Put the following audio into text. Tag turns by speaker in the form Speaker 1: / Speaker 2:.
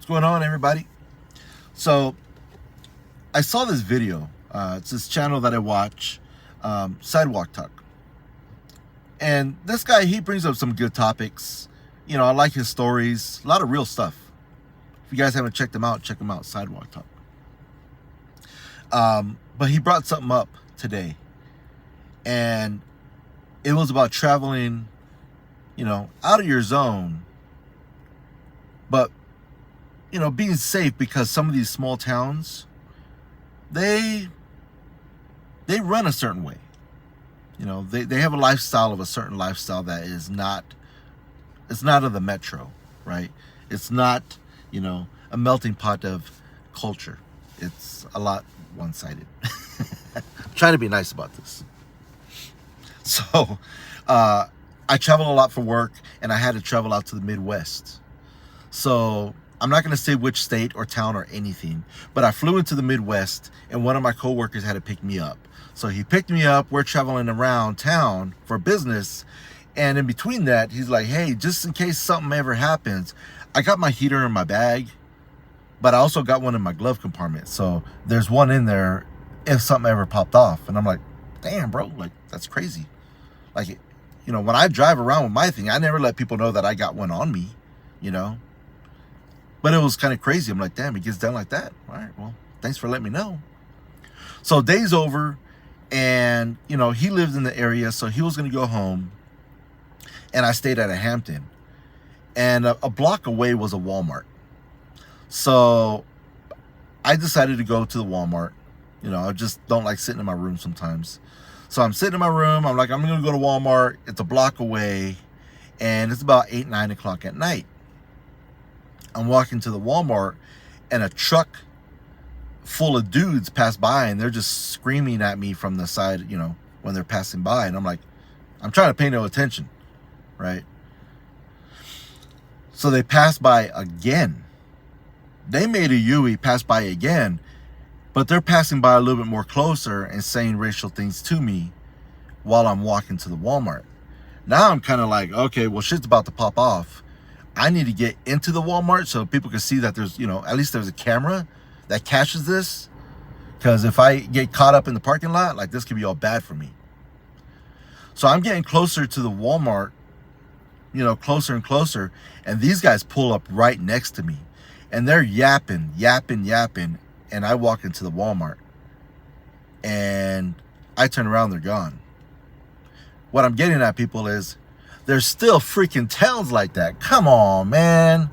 Speaker 1: going on, everybody? So I saw this video. It's this channel that I watch, Sidewalk Talk. And this guy, he brings up some good topics. You know, I like his stories. A lot of real stuff. If you guys haven't checked him out, check him out, Sidewalk Talk. But he brought something up today. And it was about traveling, you know, out of your zone. But, you know, being safe, because some of these small towns, they run a certain way. You know, they have a lifestyle of a certain lifestyle that is not, it's not of the metro, right? It's not, you know, a melting pot of culture. It's a lot one-sided. I'm trying to be nice about this. So, I travel a lot for work, and I had to travel out to the Midwest. So I'm not going to say which state or town or anything, but I flew into the Midwest, and one of my coworkers had to pick me up. So he picked me up. We're traveling around town for business. And in between that, he's like, hey, just in case something ever happens, I got my heater in my bag, but I also got one in my glove compartment. So there's one in there if something ever popped off. And I'm like, damn, bro, like, that's crazy. Like, you know, when I drive around with my thing, I never let people know that I got one on me, you know. But it was kind of crazy. I'm like, damn, it gets done like that. All right, well, thanks for letting me know. So day's over, and, you know, he lived in the area, so he was going to go home. And I stayed at a Hampton. And a block away was a Walmart. So I decided to go to the Walmart. You know, I just don't like sitting in my room sometimes. So I'm sitting in my room. I'm like, I'm going to go to Walmart. It's a block away. And it's about 8, 9 o'clock at night. I'm walking to the Walmart, and a truck full of dudes pass by, and they're just screaming at me from the side, you know, when they're passing by. And I'm like, I'm trying to pay no attention, right? So they passed by again. They made a U-turn, passed by again, but they're passing by a little bit more closer and saying racial things to me while I'm walking to the Walmart. Now I'm kind of like, okay, well, shit's about to pop off. I need to get into the Walmart so people can see that there's, you know, at least there's a camera that catches this. Because if I get caught up in the parking lot, like, this could be all bad for me. So I'm getting closer to the Walmart, you know, closer and closer. And these guys pull up right next to me. And they're yapping. And I walk into the Walmart. And I turn around, they're gone. What I'm getting at, people, is there's still freaking towns like that. Come on, man.